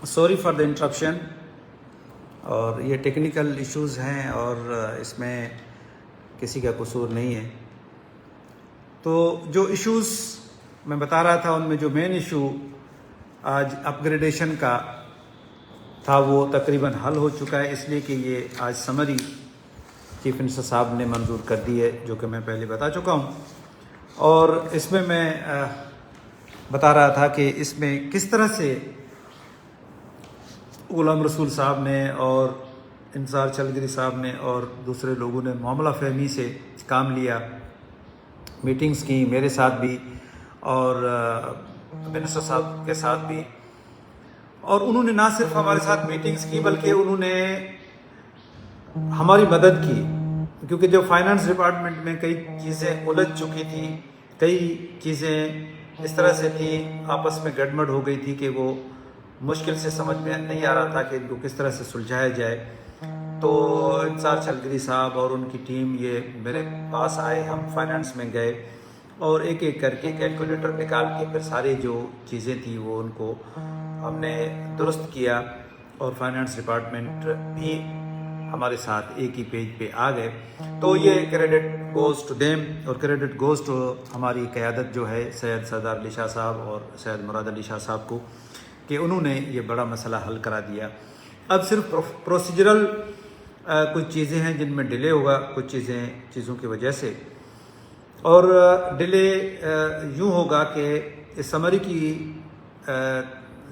Sorry for the interruption, اور یہ technical issues ہیں اور اس میں کسی کا قصور نہیں ہے۔ تو جو ایشوز میں بتا رہا تھا ان میں جو مین ایشو آج اپ گریڈیشن کا تھا وہ تقریباً حل ہو چکا ہے، اس لیے کہ یہ آج سمری چیف منسٹر صاحب نے منظور کر دی ہے، جو کہ میں پہلے بتا چکا ہوں۔ اور اس میں بتا رہا تھا کہ اس میں کس طرح سے غلام رسول صاحب نے اور انتظار چلگری صاحب نے اور دوسرے لوگوں نے معاملہ فہمی سے کام لیا، میٹنگز کی میرے ساتھ بھی اور منسٹر صاحب کے ساتھ بھی، اور انہوں نے نہ صرف ہمارے ساتھ میٹنگز کی بلکہ انہوں نے ہماری مدد کی، کیونکہ جو فائنانس ڈپارٹمنٹ میں کئی چیزیں الجھ چکی تھی، کئی چیزیں اس طرح سے تھی، آپس میں گڑبڑ ہو گئی تھی کہ وہ مشکل سے سمجھ میں نہیں آ رہا تھا کہ ان کو کس طرح سے سلجھایا جائے۔ تو انتظار چلگری صاحب اور ان کی ٹیم یہ میرے پاس آئے، ہم فائنانس میں گئے اور ایک ایک کر کے کیلکولیٹر نکال کے پھر ساری جو چیزیں تھیں وہ ان کو ہم نے درست کیا، اور فائنانس ڈپارٹمنٹ بھی ہمارے ساتھ ایک ہی پیج پہ آ گئے۔ تو یہ کریڈٹ گوز ٹو دیم، اور کریڈٹ گوز ٹو ہماری قیادت جو ہے سید سردار علی شاہ صاحب اور سید مراد علی شاہ صاحب کو، کہ انہوں نے یہ بڑا مسئلہ حل کرا دیا۔ اب صرف پروسیجرل کچھ چیزیں ہیں جن میں ڈیلے ہوگا، کچھ چیزوں کی وجہ سے، اور ڈیلے یوں ہوگا کہ اس سمری کی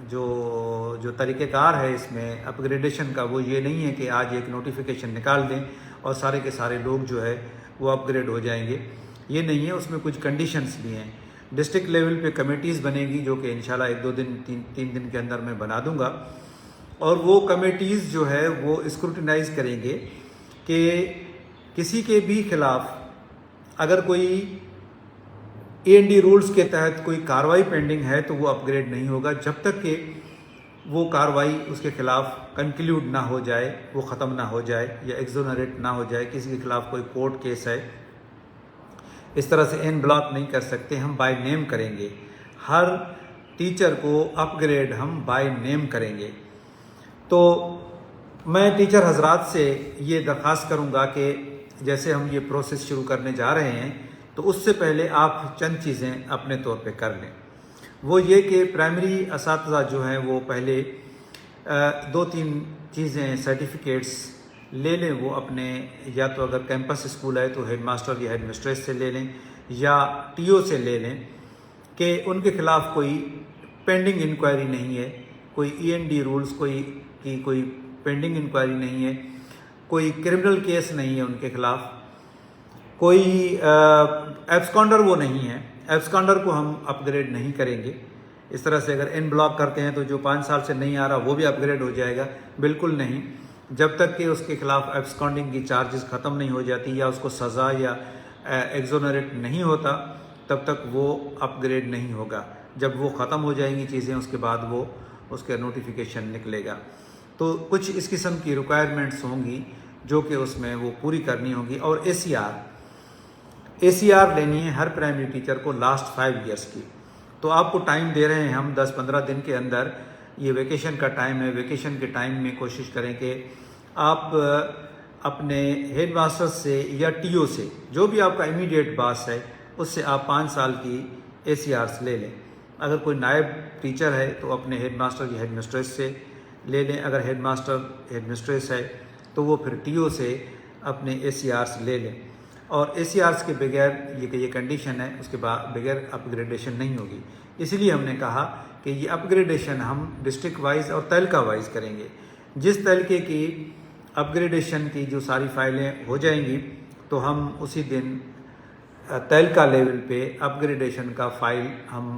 جو طریقہ کار ہے اس میں اپ گریڈیشن کا، وہ یہ نہیں ہے کہ آج ایک نوٹیفیکیشن نکال دیں اور سارے کے سارے لوگ جو ہے وہ اپ گریڈ ہو جائیں گے، یہ نہیں ہے۔ اس میں کچھ کنڈیشنز بھی ہیں۔ ڈسٹرکٹ لیول پہ کمیٹیز بنے گی، جو کہ انشاءاللہ ایک دو دن تین دن کے اندر میں بنا دوں گا، اور وہ کمیٹیز جو ہے وہ اسکروٹنائز کریں گے کہ کسی کے بھی خلاف اگر کوئی AND رولز کے تحت کوئی کارروائی پینڈنگ ہے تو وہ اپ گریڈ نہیں ہوگا جب تک کہ وہ کارروائی اس کے خلاف کنکلیوڈ نہ ہو جائے، وہ ختم نہ ہو جائے یا ایگزونریٹ نہ ہو جائے۔ کسی کے خلاف کوئی کورٹ کیس ہے، اس طرح سے ان بلاک نہیں کر سکتے، ہم بائی نیم کریں گے۔ ہر ٹیچر کو اپ گریڈ ہم بائی نیم کریں گے۔ تو میں ٹیچر حضرات سے یہ درخواست کروں گا کہ جیسے ہم یہ پروسیس شروع کرنے جا رہے ہیں تو اس سے پہلے آپ چند چیزیں اپنے طور پہ کر لیں۔ وہ یہ کہ پرائمری اساتذہ جو ہیں وہ پہلے دو تین چیزیں سرٹیفکیٹس لے لیں، وہ اپنے یا تو اگر کیمپس اسکول ہے تو ہیڈ ماسٹر یا ہیڈ مسٹریس سے لے لیں یا TO سے لے لیں کہ ان کے خلاف کوئی پینڈنگ انکوائری نہیں ہے، کوئی END رولز کوئی پینڈنگ انکوائری نہیں ہے، کوئی کرمنل کیس نہیں ہے ان کے خلاف، کوئی ایبسکانڈر وہ نہیں ہے، ایبسکانڈر کو ہم اپ گریڈ نہیں کریں گے۔ اس طرح سے اگر ان بلاک کرتے ہیں تو جو 5 سال سے نہیں آ رہا وہ بھی اپ گریڈ ہو جائے گا، بالکل نہیں۔ جب تک کہ اس کے خلاف ایبسکانڈنگ کی چارجز ختم نہیں ہو جاتی یا اس کو سزا یا ایگزونریٹ نہیں ہوتا تب تک وہ اپ گریڈ نہیں ہوگا۔ جب وہ ختم ہو جائیں گی چیزیں اس کے بعد وہ اس کا نوٹیفیکیشن نکلے گا۔ تو کچھ اس قسم کی ریکوائرمنٹس ہوں گی جو کہ اس میں وہ پوری کرنی ہوگی، اور ACR لینی ہے ہر پرائمری ٹیچر کو لاسٹ 5 ایئرس کی۔ تو آپ کو ٹائم دے رہے ہیں ہم 10-15 دن کے اندر، یہ ویکیشن کا ٹائم ہے، ویکیشن کے ٹائم میں کوشش کریں کہ آپ اپنے ہیڈ ماسٹر سے یا TO سے، جو بھی آپ کا امیڈیٹ باس ہے، اس سے آپ 5 سال کی ACRs لے لیں۔ اگر کوئی نائب ٹیچر ہے تو اپنے ہیڈ ماسٹر یا ہیڈ مسٹریس سے لے لیں، اگر ہیڈ ماسٹر ہیڈ مسٹریس ہے تو وہ پھر TO سے اپنے ACRs لے لیں۔ اور ACRs کے بغیر یہ کنڈیشن ہے، اس کے بغیر اپ گریڈیشن نہیں ہوگی۔ اسی لیے ہم نے کہا کہ یہ اپ گریڈیشن ہم ڈسٹرکٹ وائز اور تعلقہ وائز کریں گے۔ جس تعلقے کی اپ گریڈیشن کی جو ساری فائلیں ہو جائیں گی تو ہم اسی دن تعلقہ لیول پہ اپ گریڈیشن کا فائل ہم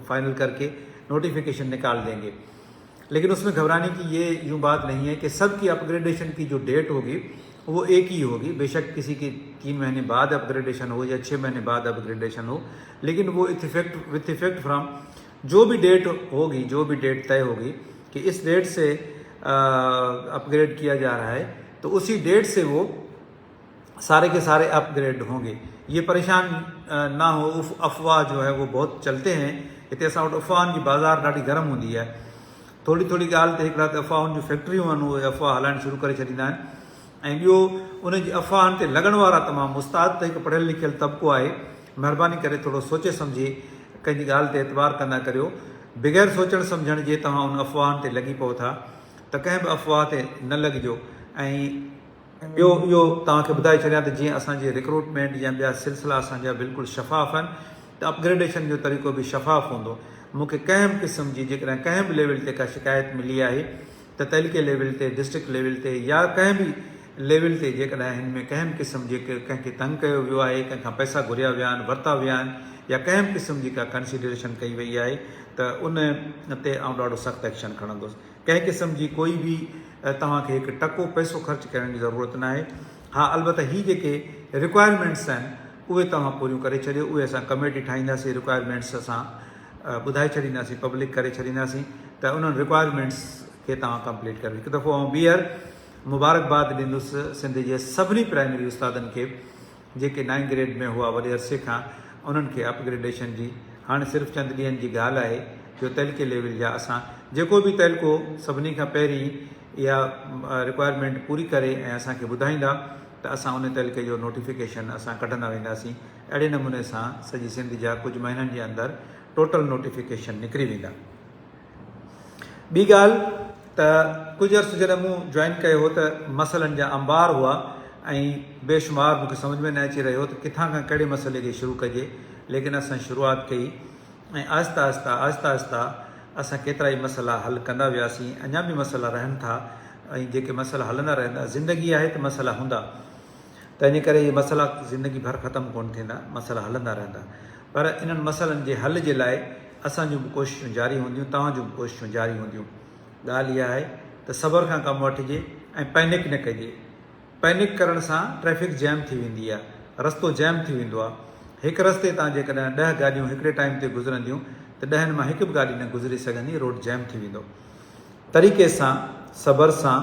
فائنل کر کے نوٹیفیکیشن نکال دیں گے۔ لیکن اس میں گھبرانے کی یہ یوں بات نہیں ہے کہ سب کی اپ گریڈیشن کی جو ڈیٹ ہوگی وہ ایک ہی ہوگی، بے شک کسی کی 3 مہینے بعد اپ گریڈیشن ہو یا 6 مہینے بعد اپ گریڈیشن ہو، لیکن وہ وتھ افیکٹ فرام جو بھی ڈیٹ ہوگی، جو بھی ڈیٹ طے ہوگی کہ اس ڈیٹ سے اپ گریڈ کیا جا رہا ہے تو اسی ڈیٹ سے وہ سارے کے سارے اپ گریڈ ہوں گے۔ یہ پریشان نہ ہو، افواہ جو ہے وہ بہت چلتے ہیں، اتنے افواہن کی بازار ڈاڑی گرم ہوندی ہے، थोरी थोरी ॻाल्हि ते हिकिड़ा अफ़वाहुनि जूं फैक्ट्रियूं आहिनि उहे अफ़वाह हलाइणु शुरू करे छॾींदा आहिनि ऐं ॿियो उनजी अफ़वाहनि ते लॻण वारा तमामु मुस्ताद त हिकु पढ़ियलु लिखियलु तबिको आहे महिरबानी करे थोरो सोचे सम्झी कंहिंजी ॻाल्हि ते एतबार कंदा करियो बग़ैर सोचणु सम्झण जे तव्हां उन अफ़वाहनि ते लॻी पओ था त कंहिं बि अफ़वाह ते न लॻिजो ऐं ॿियो इहो तव्हांखे ॿुधाए छॾियां त जीअं असांजे रिक्रूटमेंट या ॿिया सिलसिला असांजा बिल्कुलु शफ़ाफ़ आहिनि त अपग्रेडेशन जो तरीक़ो बि शफ़ाफ़ हूंदो मूंखे कंहिं बि क़िस्म जी जेकॾहिं कंहिं बि लेवल ते का शिकायत मिली आहे त तहलीके लेवल ते डिस्ट्रिक्ट लेवल ते या कंहिं बि लेवल ते जेकॾहिं हिन में कंहिं बि क़िस्म जे कंहिंखे तंग कयो वियो आहे कंहिंखां पैसा घुरिया विया आहिनि वरिता विया आहिनि या कंहिं बि क़िस्म जी का कंसिडरेशन कई वई आहे त उन ते आउं ॾाढो सख़्तु एक्शन खणंदुसि कंहिं क़िस्म जी कोई बि तव्हांखे हिकु टको पैसो ख़र्चु करण जी ज़रूरत न आहे हा अलबत्त हीअ जेके रिक्वायरमेंट्स आहिनि उहे तव्हां पूरियूं करे छॾियो उहे असां कमेटी ठाहींदासीं रिक्वायरमेंट्स असां ॿुधाए छॾींदासीं पब्लिक करे छॾींदासीं त उन्हनि रिक्वायरमेंट्स खे तव्हां कंप्लीट कयो हिकु दफ़ो ऐं ॿीहर मुबारकबाद ॾींदुसि सिंध जे सभिनी प्राइमरी उस्तादनि खे जेके 9 ग्रेड में हुआ वॾे अरसे खां उन्हनि खे अपग्रेडेशन जी हाणे सिर्फ़ु चंद ॾींहंनि जी ॻाल्हि आहे जो तहलीके लेवल जा असां जेको बि तहलको सभिनी खां पहिरीं इहा रिक्वायरमेंट पूरी करे ऐं असांखे ॿुधाईंदा त असां उन तहलीके जो नोटिफिकेशन असां कढंदा वेंदासीं अहिड़े नमूने सां सॼी सिंध जा कुझु महीननि जे अंदरि टोटल नोटिफिकेशन निकिरी वेंदा ॿी ॻाल्हि त कुझु अर्सो जॾहिं मूं जॉइन कयो हो त मसइलनि जा अंबार हुआ ऐं बेशुमार मूंखे सम्झ में न अची रहियो त किथां खां कहिड़े मसइले खे शुरू कजे लेकिन असां शुरूआति कई ऐं आहिस्ता आहिस्ता असां केतिरा ई मसइला हल कंदा वियासीं अञा बि मसइला रहनि था ऐं जेके मसइला हलंदा रहंदा ज़िंदगी आहे त मसइला हूंदा तंहिंजे करे इहे मसइला ज़िंदगी भर ख़तमु कोन थींदा मसइला हलंदा रहंदा पर इन्हनि मसइलनि जे हल जे लाइ असांजूं बि कोशिशूं जारी हूंदियूं तव्हांजूं बि कोशिशूं जारी हूंदियूं ॻाल्हि इहा आहे त सब्र खां कमु वठिजे ऐं पैनिक न कजे पैनिक करण सां ट्रैफ़िक जैम थी वेंदी आहे रस्तो जैम थी वेंदो आहे हिकु रस्ते तां जेकॾहिं 10 गाॾियूं हिकिड़े टाइम ते गुज़रंदियूं त 10 मां हिकु बि गाॾी न गुज़री सघंदी रोड जैम थी वेंदो तरीक़े सां सब्र सां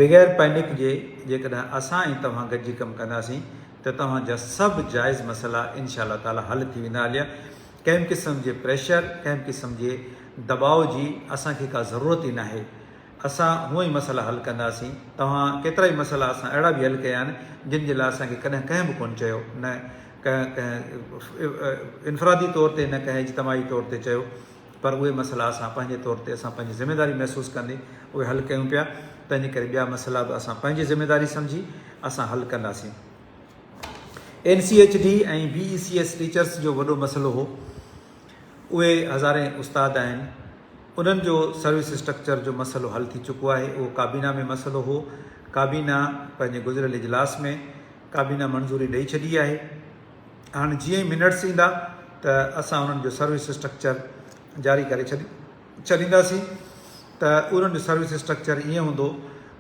बग़ैर पैनिक जे जेकॾहिं असां ऐं तव्हां गॾिजी कमु कंदासीं त तव्हांजा सभु जाइज़ मसइला इनशा अल्लाह ताला हल थी वेंदा हलिया कंहिं बि क़िस्म जे प्रेशर कंहिं बि क़िस्म जे दबाव जी असांखे का ज़रूरत ई न आहे असां हूअं ई मसइला हल कंदासीं तव्हां केतिरा ई मसइला असां अहिड़ा बि हल कया आहिनि जिन जे लाइ असांखे कॾहिं कंहिं बि कोन चयो न कंहिं इनफ़रादी तौर ते न कंहिं इज्तमाही तौर ते चयो पर उहे मसइला असां पंहिंजे तौर ते असां पंहिंजी ज़िमेदारी महसूसु कंदे उहे हल कयूं पिया तंहिंजे करे ॿिया मसइला बि असां पंहिंजी ज़िमेदारी सम्झी असां हल कंदासीं NCHD ऐं BECS टीचर्स जो वॾो मसइलो हो उहे हज़ारे उस्ताद आहिनि उन्हनि जो सर्विस स्ट्रक्चर जो मसइलो हल थी चुको आहे उहो काबीना में मसइलो हो काबीना पंहिंजे गुज़िरियल इजलास में काबीना मंज़ूरी ॾेई छॾी आहे हाणे जीअं ई मिनट्स ईंदा त असां उन्हनि जो सर्विस स्ट्रक्चर जारी करे छॾींदासीं त उन्हनि जो सर्विस स्ट्रक्चर ईअं हूंदो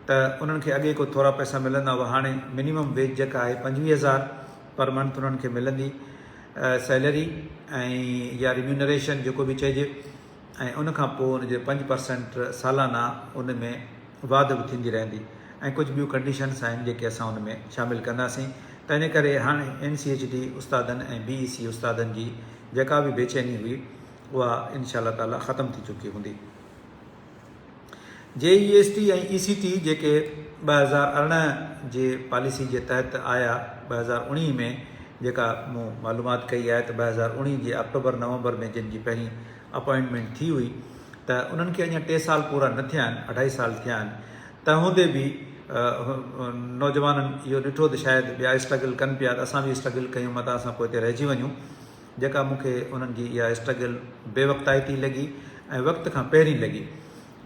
त उन्हनि खे अॻे को थोरा पैसा मिलंदा हुआ हाणे मिनिमम वेज जेका आहे 25,000 पर मंथ उन्हनि खे मिलंदी सैलरी ऐं या रिम्यूनरेशन जेको बि चइजे ऐं उनखां पोइ उनजे 5% सालाना उन में वाध बि थींदी रहंदी ऐं कुझु ॿियूं कंडीशन्स आहिनि जेके असां उन में शामिलु कंदासीं तंहिंजे करे हाणे NCHD उस्तादनि ऐं BEC उस्तादनि जी जेका बि बेचैनी हुई उहा इनशा अल्लाह ताला ख़तमु थी चुकी हूंदी JEST ऐं ECT जेके 2018 जे पॉलिसी जे तहत आया 2019 में जेका मूं मालूमात कई आहे त 2019 जे अक्टूबर नवंबर में जिन जी पहिरीं अपॉइंटमेंट थी हुई त उन्हनि खे अञा 3 साल पूरा न थिया आहिनि 2.5 साल थिया आहिनि त हूंदे बि नौजवाननि इहो ॾिठो त शायदि ॿिया स्ट्रगल कनि पिया त असां बि स्ट्रगल कयूं मथां असां पोइ हिते रहिजी वञूं जेका मूंखे उन्हनि जी इहा स्ट्रगल बेवक़्ताइती लॻी ऐं वक़्त खां पहिरीं लॻी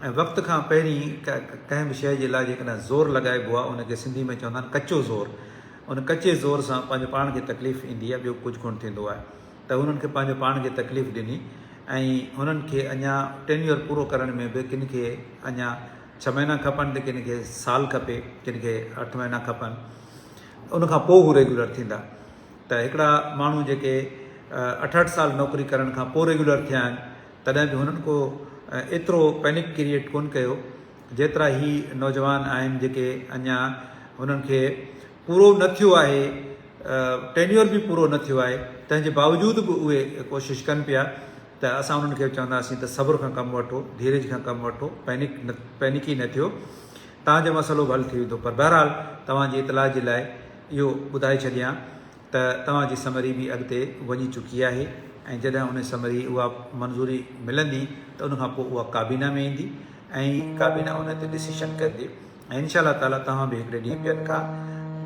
ऐं वक़्त खां पहिरीं कंहिं बि शइ जे लाइ जेकॾहिं ज़ोर लॻाइबो आहे उनखे सिंधी में चवंदा आहिनि कचो ज़ोर उन कचे ज़ोर सां पंहिंजो पाण खे तकलीफ़ ईंदी आहे ॿियो कुझु कोन्ह थींदो आहे त उन्हनि खे पंहिंजो पाण खे तकलीफ़ ॾिनी ऐं हुननि खे अञा टेन्योर पूरो करण में बि किन खे अञा 6 महीना खपनि त किन खे साल खपे किन खे 8 महीना खपनि उनखां पोइ हू रेगुलर थींदा त हिकिड़ा माण्हू जेके 68 साल नौकरी करण खां पोइ रेगुलर थिया आहिनि तॾहिं बि हुननि को एतिरो पैनिक क्रिएट कोन कयो जेतिरा ई नौजवान आहिनि जेके अञा हुननि खे पूरो न थियो आहे टेन्योर बि पूरो न थियो आहे तंहिंजे बावजूद बि उहे कोशिशि कनि पिया त त असां उन्हनि खे चवंदासीं त सब्र खां कमु वठो, धीरज खां कमु वठो, पैनिकी न थियो, तव्हांजो मसइलो हल थी वेंदो। पर बहरहाल तव्हांजी इतलाह जे लाइ इहो ॿुधाए छॾियां त तव्हांजी समरी बि अॻिते वञी चुकी आहे ऐं जॾहिं उन समरी उहा मंज़ूरी मिलंदी त उनखां पोइ उहा काबीना में ईंदी ऐं काबीना उन ते डिसीशन कंदी ऐं इंशाअल्लाह ताला तव्हां बि हिकिड़े ॾींहुं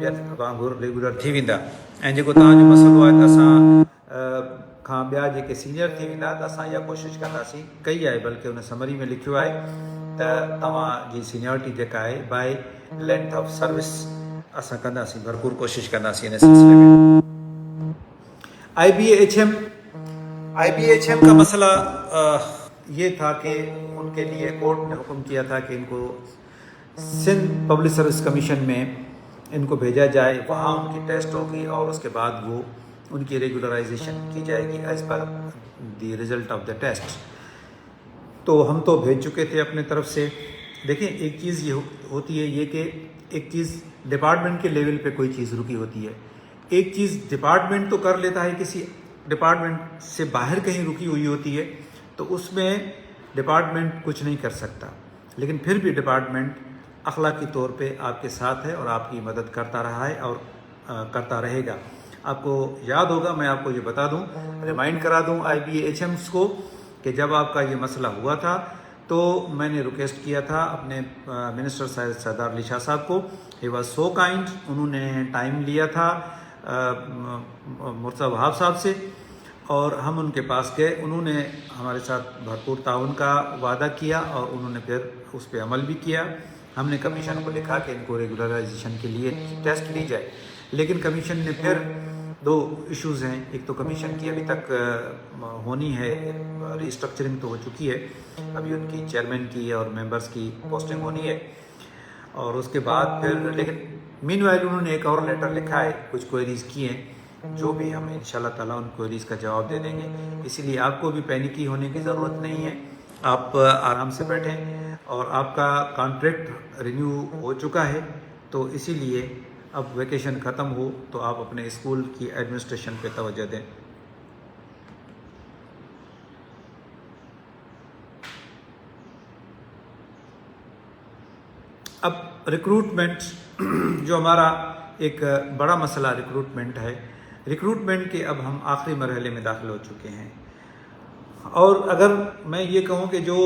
ॿियनि वांगुरु रेगुलर थी वेंदा। ऐं जेको तव्हांजो मसइलो आहे त असां खां ॿिया जेके सीनियर थी वेंदा त असां इहा कोशिशि कंदासीं, कई आहे बल्कि उन समरी में लिखियो आहे त तव्हांजी सीनियरिटी जेका आहे बाय लेंथ ऑफ सर्विस असां कंदासीं, भरपूर कोशिशि कंदासीं इन सिलसिले में। IBHM का मसला ये था कि उनके लिए कोर्ट ने हुक्म किया था कि इनको सिंध पब्लिक सर्विस कमीशन में इनको भेजा जाए, वहाँ उनकी टेस्ट होगी और उसके बाद वो उनकी रेगुलराइजेशन की जाएगी as per the result of the test. तो हम तो भेज चुके थे अपने तरफ से। देखिए एक चीज़ ये होती है ये कि एक चीज़ डिपार्टमेंट के लेवल पे कोई चीज़ रुकी होती है, एक चीज़ डिपार्टमेंट तो कर लेता है, किसी डिपार्टमेंट से बाहर कहीं रुकी हुई होती है तो उसमें डिपार्टमेंट कुछ नहीं कर सकता, लेकिन फिर भी डिपार्टमेंट अखलाकी तौर पे आपके साथ है और आपकी मदद करता रहा है और करता रहेगा। आपको याद होगा, मैं आपको ये बता दूं, रिमाइंड करा दूं IBHMs को कि जब आपका ये मसला हुआ था तो मैंने रिक्वेस्ट किया था अपने मिनिस्टर सरदार अली शाह साहब को। ही वॉज सो काइंड, उन्होंने टाइम लिया था मुर्तज़ा वहाब साहब से और हम उनके पास गए, उन्होंने हमारे साथ भरपूर ताउन का वादा किया और उन्होंने फिर उस पर अमल भी किया। हमने कमीशन को लिखा कि इनको रेगुलराइजेशन के लिए टेस्ट ली जाए, लेकिन कमीशन ने फिर दो इश्यूज़ हैं, एक तो कमीशन की अभी तक होनी है, रिस्ट्रक्चरिंग तो हो चुकी है, अभी उनकी चेयरमैन की और मेंबर्स की पोस्टिंग होनी है और उसके बाद फिर, लेकिन मीनवाइल उन्होंने एक और लेटर लिखा है, कुछ क्वेरीज़ किए हैं जो भी हम इंशाल्लाह ताला उन क्वेरीज़ का जवाब दे देंगे। इसीलिए आपको भी पैनिकी होने की ज़रूरत नहीं है, आप आराम से बैठें और आपका कॉन्ट्रैक्ट रिन्यू हो चुका है, तो इसीलिए अब वैकेशन ख़त्म हो तो आप अपने स्कूल की एडमिनिस्ट्रेशन पे तवज्जो दें। अब रिक्रूटमेंट जो हमारा एक बड़ा मसला रिक्रूटमेंट है, रिक्रूटमेंट के अब हम आखिरी मरहले में दाखिल हो चुके हैं और अगर मैं ये कहूँ कि जो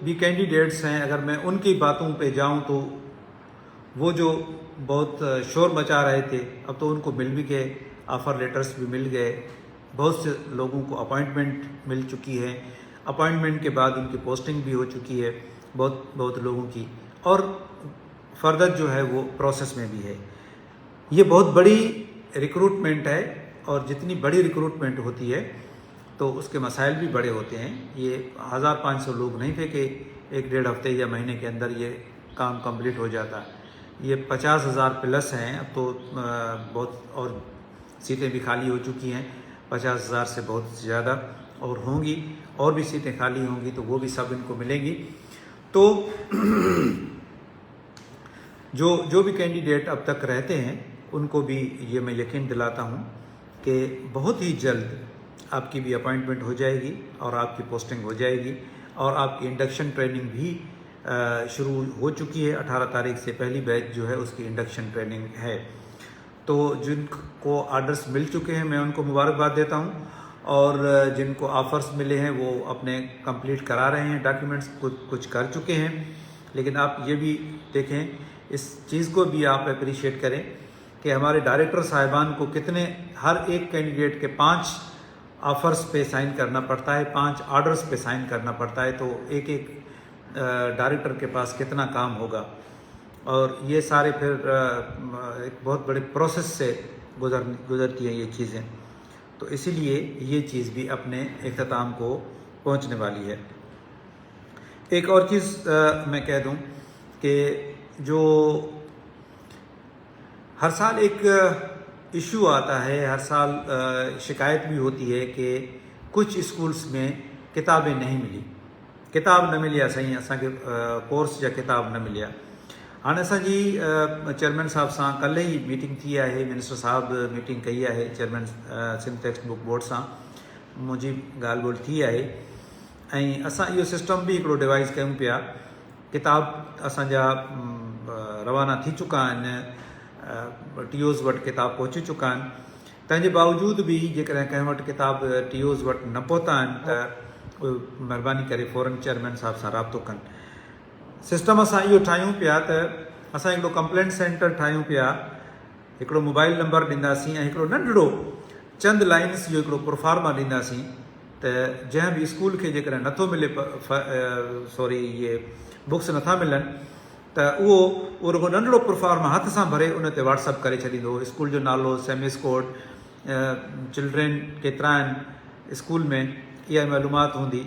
भी कैंडिडेट्स हैं, अगर मैं उनकी बातों पे जाऊँ तो वो जो बहुत शोर मचा रहे थे अब तो उनको मिल भी गए, ऑफ़र लेटर्स भी मिल गए, बहुत से लोगों को अपॉइंटमेंट मिल चुकी है, अपॉइंटमेंट के बाद उनकी पोस्टिंग भी हो चुकी है बहुत लोगों की, और फर्दर जो है वो प्रोसेस में भी है। ये बहुत बड़ी रिक्रूटमेंट है और जितनी बड़ी रिक्रूटमेंट होती है तो उसके मसाइल भी बड़े होते हैं। ये 1500 लोग नहीं थे कि एक डेढ़ हफ्ते या महीने के अंदर ये काम कंप्लीट हो जाता, ये 50,000 प्लस हैं अब तो बहुत, और सीटें भी खाली हो चुकी हैं 50,000 से बहुत ज़्यादा, और होंगी और भी सीटें खाली होंगी तो वो भी सब इनको मिलेंगी। तो जो भी कैंडिडेट अब तक रहते हैं उनको भी ये मैं यकीन दिलाता हूँ कि बहुत ही जल्द आपकी भी अपॉइंटमेंट हो जाएगी और आपकी पोस्टिंग हो जाएगी और आपकी इंडक्शन ट्रेनिंग भी शुरू हो चुकी है। 18 तारीख से पहली बैच जो है उसकी इंडक्शन ट्रेनिंग है। तो जिनको आर्डर्स मिल चुके हैं मैं उनको मुबारकबाद देता हूं, और जिनको ऑफ़र्स मिले हैं वो अपने कंप्लीट करा रहे हैं, डॉक्यूमेंट्स कुछ कर चुके हैं। लेकिन आप ये भी देखें, इस चीज़ को भी आप अप्रिशिएट करें कि हमारे डायरेक्टर साहिबान को कितने, हर एक कैंडिडेट के 5 ऑफ़र्स पे साइन करना पड़ता है, 5 ऑर्डर्स पे साइन करना पड़ता है। तो एक डायरेक्टर के पास कितना काम होगा, और ये सारे फिर एक बहुत बड़े प्रोसेस से गुजरती हैं ये चीज़ें। तो इसीलिए ये चीज़ भी अपने इख्तिताम को पहुंचने वाली है। एक और चीज़ मैं कह दूं कि जो हर साल एक इशू आता है, हर साल शिकायत भी होती है कि कुछ स्कूल्स में किताबें नहीं मिली, किताब न मिलिया सही असांखे कोर्स या किताब न मिलिया। हाणे असांजी चेयरमैन साहब सां कल्ह ई मीटिंग थी आहे, मिनिस्टर साहब मीटिंग कई आहे chairman Sindh text book board सां, मुंहिंजी ॻाल्हि ॿोल्हि थी आहे ऐं असां इहो सिस्टम बि हिकिड़ो डिवाइस कयूं पिया। किताब असांजा रवाना थी चुका आहिनि, टीओज़ वटि किताब पहुची चुका आहिनि। तंहिंजे बावजूद बि जेकॾहिं कंहिं वटि किताब टीओज़ वटि न पहुता आहिनि त उहे महिरबानी करे फ़ौरन चेयरमैन साहिब सां राब्तो कनि। सिस्टम असां इहो ठाहियूं पिया त असां हिकिड़ो कंप्लेंट सेंटर ठाहियूं पिया, हिकिड़ो मोबाइल नंबर ॾींदासीं ऐं हिकिड़ो नंढिड़ो चंद लाइन्स जो हिकिड़ो प्रोफार्मा ॾींदासीं त जंहिं बि स्कूल खे जेकॾहिं नथो मिले इहे बुक्स नथा मिलनि त उहो रुगो नंढिड़ो प्रोफार्मा हथ सां भरे उन ते व्हाट्सअप करे छॾींदो। स्कूल जो नालो, सेमिस कोड, चिल्ड्रेन केतिरा आहिनि स्कूल में, इहा मालूमात हूंदी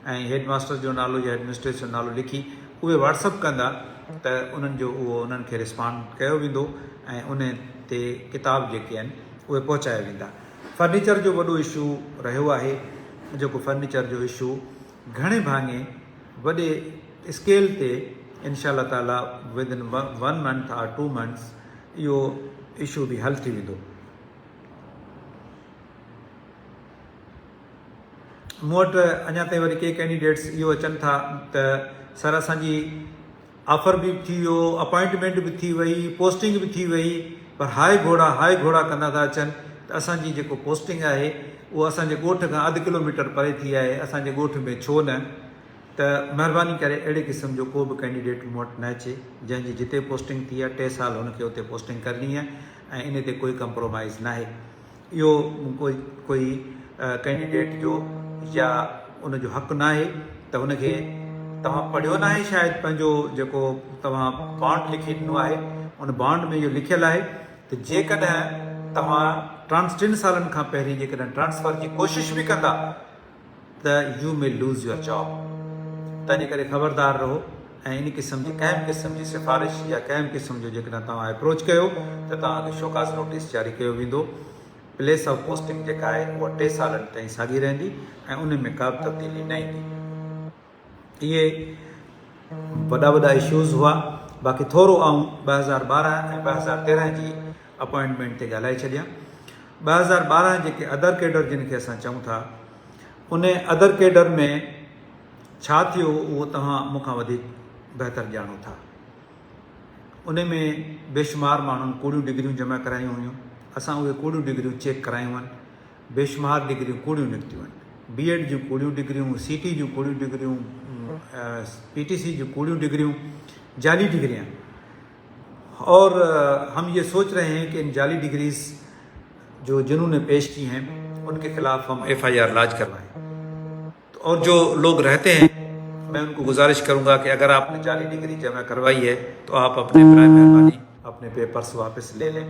ऐं हेड मास्टर जो नालो या एडमिनिस्ट्रेटर जो नालो लिखी उहे व्हाट्सअप कंदा त उन्हनि जो उन्हनि खे रिस्पॉन्ड कयो वेंदो ऐं उन ते किताब जेके आहिनि उहे पहुचाया वेंदा। फर्नीचर जो वॾो इशू रहियो आहे, जेको फर्नीचर जो इशू घणे भाङे वॾे स्केल ते इंशाअल्लाह ताला विदिन 1 मंथ और 2 मंथ्स इहो इशू बि हल थी वेंदो। मूं वटि अञा ताईं वरी के कैंडिडेट्स इहो अचनि था त सर असांजी ऑफर बि थी वियो, अपॉइंटमेंट बि थी वई, पोस्टिंग बि थी वई, पर हाय घोड़ा कंदा था अचनि त असांजी जेको पोस्टिंग आहे उहो असांजे ॻोठ खां 0.5 किलोमीटर परे थी आहे, असांजे ॻोठ में छो न। त महिरबानी करे अहिड़े क़िस्म जो को बि कैंडिडेट मूं वटि न अचे जंहिंजी जिते पोस्टिंग थी आहे 3 साल हुनखे उते पोस्टिंग करणी आहे ऐं इन ते कोई कंप्रोमाइज़ न आहे। इहो कोई कैंडिडेट जो या उनजो हक़ु न आहे त हुनखे तव्हां पढ़ियो न आहे शायदि पंहिंजो जेको तव्हां बॉन्ड लिखी ॾिनो आहे, उन बॉन्ड में इहो लिखियलु आहे त जेकॾहिं तव्हां 3 सालनि खां पहिरीं जेकॾहिं ट्रांसफर जी कोशिशि बि कंदा त you may lose your job. तंहिंजे करे ख़बरदार रहो ऐं इन क़िस्म जी कंहिं बि क़िस्म जी सिफ़ारिश या कंहिं बि क़िस्म जो जेकॾहिं तव्हां अप्रोच कयो त तव्हांखे शोकाज़ नोटिस जारी कयो वेंदो। प्लेस ऑफ पोस्टिंग जेका आहे उहा 3 सालनि ताईं साॻी रहंदी ऐं उन में का बि तब्दीली न ईंदी। इहे वॾा इशूज़ हुआ। बाक़ी थोरो आऊं 2012 ऐं 2013 जी अपॉइंटमेंट ते ॻाल्हाए छॾियां। 2012 जेके अदर कैडर जिन खे असां चऊं था, उन अदर कैडर में छा थियो उहो तव्हां मूंखां वधीक बहितर ॼाणो था। उन में बेशुमार माण्हुनि कूड़ियूं डिग्रियूं जमा करायूं हुयूं, असां उहे कूड़ियूं डिग्रियूं चेक करायूं आहिनि। बेशुमार डिग्रियूं कूड़ियूं निकितियूं आहिनि, बीएड जूं कूड़ियूं डिग्रियूं, सीटी जूं कूड़ियूं डिग्रियूं, पीटीसी जूं कूड़ियूं डिग्रियूं, जाली डिग्रियाँ। और हम ये सोच रहे हैं कि इन जाली डिग्रीज जो जिन्होंने पेश की हैं उनके खिलाफ हम FIR लाज करवाएं। और जो लोग रहते हैं मैं उनको गुजारिश करूंगा कि अगर आपने जाली डिग्री जमा करवाई है तो आप अपने बराए मेहरबानी अपने पेपर्स वापस ले लें।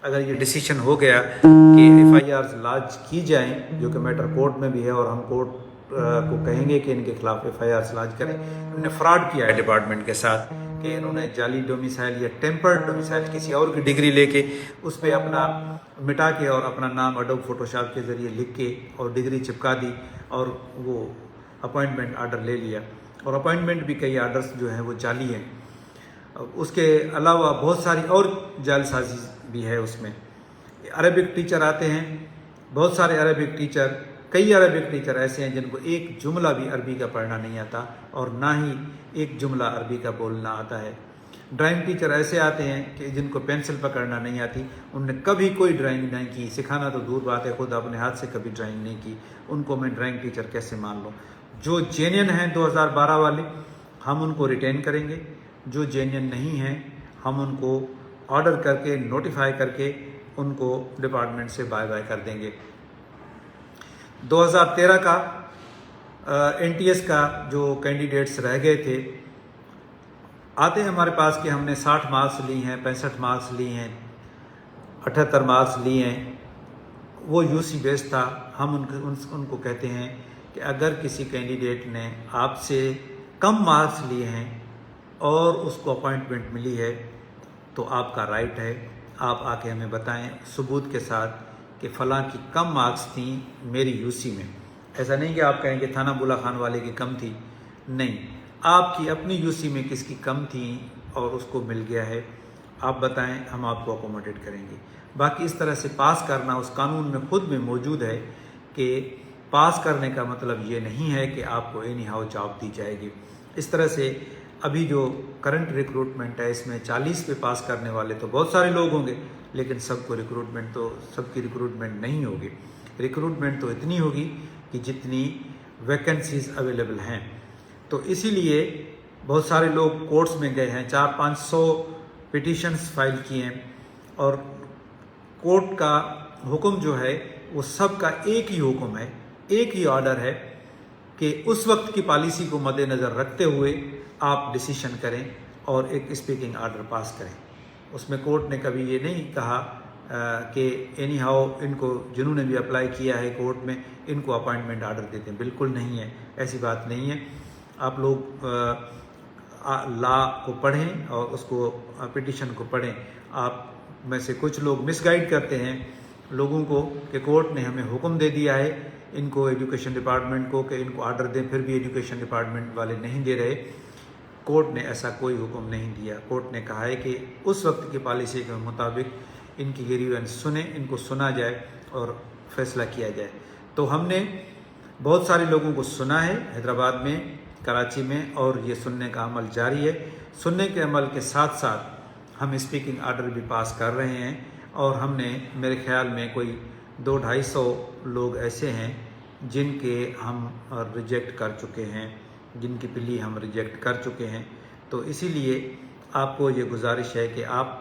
अगर ये डिसीजन हो गया कि FIR लाज की जाएं, जो कि मैटर कोर्ट में भी है और हम कोर्ट को कहेंगे कि इनके खिलाफ FIR लाज करें। इन्होंने फ्रॉड किया है डिपार्टमेंट के साथ कि इन्होंने जाली डोमिसाइल या टेम्पर्ड डोमिसाइल किसी और की डिग्री लेके उस पर अपना मिटा के और अपना नाम एडोब फोटोशॉप के ज़रिए लिख के और डिग्री चिपका दी और वो अपॉइंटमेंट आर्डर ले लिया। और अपॉइंटमेंट भी कई आर्डर्स जो हैं वो जाली हैं। उसके अलावा बहुत सारी और जालसाजी भी है उसमें। अरबिक टीचर आते हैं, बहुत सारे अरबिक टीचर, कई अरबिक टीचर ऐसे हैं जिनको एक जुमला भी अरबी का पढ़ना नहीं आता और ना ही एक जुमला अरबी का बोलना आता है। ड्राइंग टीचर ऐसे आते हैं कि जिनको पेंसिल पकड़ना नहीं आती, उनने कभी कोई ड्राइंग नहीं की, सिखाना तो दूर बात है, खुद अपने हाथ से कभी ड्राइंग नहीं की, उनको मैं ड्राइंग टीचर कैसे मान लूँ। जो जेन्युइन हैं 2012 वाले हम उनको रिटेन करेंगे, जो जेन्युइन नहीं हैं हम उनको ऑर्डर करके नोटिफाई करके उनको डिपार्टमेंट से बाय बाय कर देंगे। 2013 का NTS का जो कैंडिडेट्स रह गए थे आते हैं हमारे पास कि हमने 60 मार्क्स ली हैं, 65 मार्क्स ली हैं, 78 मार्क्स लिए हैं, वो UC बेस्ड था। हम उनको कहते हैं कि अगर किसी कैंडिडेट ने आपसे कम मार्क्स लिए हैं और उसको अपॉइंटमेंट मिली है तो आपका राइट है, आप आके हमें बताएं सबूत के साथ कि फ़लाँ की कम मार्क्स थी मेरी UC में। ऐसा नहीं कि आप कहें कि थाना बुला खान वाले की कम थी, नहीं, आपकी अपनी UC में किसकी कम थी और उसको मिल गया है, आप बताएं, हम आपको अकोमोडेट करेंगे। बाकी इस तरह से पास करना उस कानून में खुद में मौजूद है कि پاس کرنے کا مطلب یہ نہیں ہے کہ آپ کو اینی ہاؤ جاب دی جائے گی۔ اس طرح سے ابھی جو کرنٹ ریکروٹمنٹ ہے اس میں 40 پہ پاس کرنے والے تو بہت سارے لوگ ہوں گے، لیکن سب کی ریکروٹمنٹ نہیں ہوگی۔ ریکروٹمنٹ تو اتنی ہوگی کہ جتنی ویکنسیز اویلیبل ہیں۔ تو اسی لیے بہت سارے لوگ کورٹس میں گئے ہیں، 400-500 پٹیشنز فائل کیے ہیں، اور کورٹ کا حکم جو ہے وہ سب کا ایک ہی حکم ہے، ایک ہی آرڈر ہے کہ اس وقت کی پالیسی کو مد نظر رکھتے ہوئے آپ ڈیسیشن کریں اور ایک اسپیکنگ آرڈر پاس کریں۔ اس میں کورٹ نے کبھی یہ نہیں کہا کہ اینی ہاؤ ان کو جنہوں نے بھی اپلائی کیا ہے کورٹ میں ان کو اپائنٹمنٹ آرڈر دیتے ہیں، بالکل نہیں ہے، ایسی بات نہیں ہے۔ آپ لوگ لا کو پڑھیں اور اس کو پٹیشن کو پڑھیں۔ آپ میں سے کچھ لوگ مس گائیڈ کرتے ہیں لوگوں کو کہ کورٹ نے ہمیں حکم دے دیا ہے ان کو ایجوکیشن ڈپارٹمنٹ کو کہ ان کو آرڈر دیں، پھر بھی ایجوکیشن ڈپارٹمنٹ والے نہیں دے رہے۔ کورٹ نے ایسا کوئی حکم نہیں دیا۔ کورٹ نے کہا ہے کہ اس وقت کی پالیسی کے مطابق ان کی گریوینس سنیں، ان کو سنا جائے اور فیصلہ کیا جائے۔ تو ہم نے بہت سارے لوگوں کو سنا ہے حیدرآباد میں، کراچی میں، اور یہ سننے کا عمل جاری ہے۔ سننے کے عمل کے ساتھ ساتھ ہم اسپیکنگ آرڈر بھی پاس کر رہے ہیں، اور ہم نے میرے خیال میں کوئی 200-250 لوگ ایسے ہیں جن کے ہم ریجیکٹ کر چکے ہیں، جن کی پلی ہم ریجیکٹ کر چکے ہیں۔ تو اسی لیے آپ کو یہ گزارش ہے کہ آپ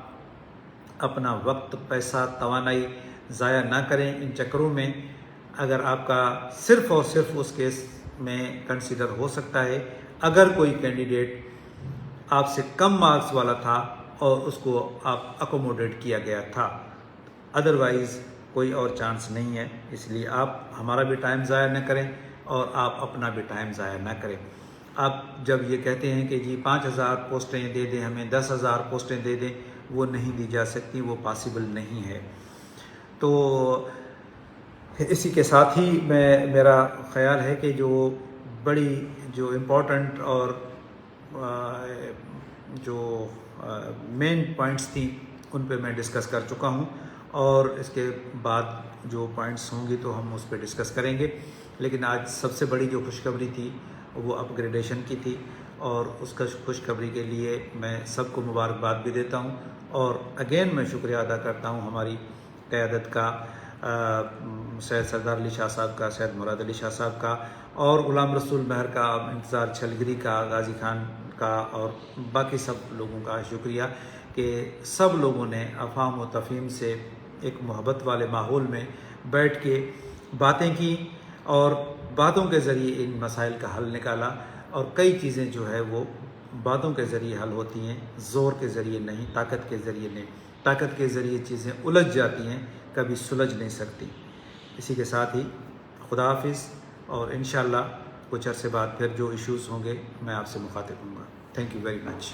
اپنا وقت، پیسہ، توانائی ضائع نہ کریں ان چکروں میں۔ اگر آپ کا صرف اور صرف اس کیس میں کنسیڈر ہو سکتا ہے اگر کوئی کینڈیڈیٹ آپ سے کم مارکس والا تھا اور اس کو آپ اکوموڈیٹ کیا گیا تھا، ادروائز کوئی اور چانس نہیں ہے۔ اس لیے آپ ہمارا بھی ٹائم ضائع نہ کریں اور آپ اپنا بھی ٹائم ضائع نہ کریں۔ آپ جب یہ کہتے ہیں کہ جی 5000 پوسٹیں دے دیں، ہمیں 10,000 پوسٹیں دے دیں، وہ نہیں دی جا سکتی، وہ پاسبل نہیں ہے۔ تو اسی کے ساتھ ہی میرا خیال ہے کہ جو امپورٹنٹ اور جو مین پوائنٹس تھیں ان پہ میں ڈسکس کر چکا ہوں، اور اس کے بعد جو پوائنٹس ہوں گی تو ہم اس پہ ڈسکس کریں گے۔ لیکن آج سب سے بڑی جو خوشخبری تھی وہ اپ گریڈیشن کی تھی، اور اس کا خوشخبری کے لیے میں سب کو مبارکباد بھی دیتا ہوں، اور اگین میں شکریہ ادا کرتا ہوں ہماری قیادت کا، سید سردار علی شاہ صاحب کا، سید مراد علی شاہ صاحب کا، اور غلام رسول مہر کا، انتظار چھلگری کا، غازی خان کا، اور باقی سب لوگوں کا شکریہ کہ سب لوگوں نے افہام و تفہیم سے ایک محبت والے ماحول میں بیٹھ کے باتیں کی، اور باتوں کے ذریعے ان مسائل کا حل نکالا۔ اور کئی چیزیں جو ہے وہ باتوں کے ذریعے حل ہوتی ہیں، زور کے ذریعے نہیں، طاقت کے ذریعے نہیں۔ طاقت کے ذریعے چیزیں الجھ جاتی ہیں، کبھی سلجھ نہیں سکتی۔ اسی کے ساتھ ہی خدا حافظ، اور انشاءاللہ کچھ عرصے بعد پھر جو ایشوز ہوں گے میں آپ سے مخاطب ہوں گا۔ Thank you very much.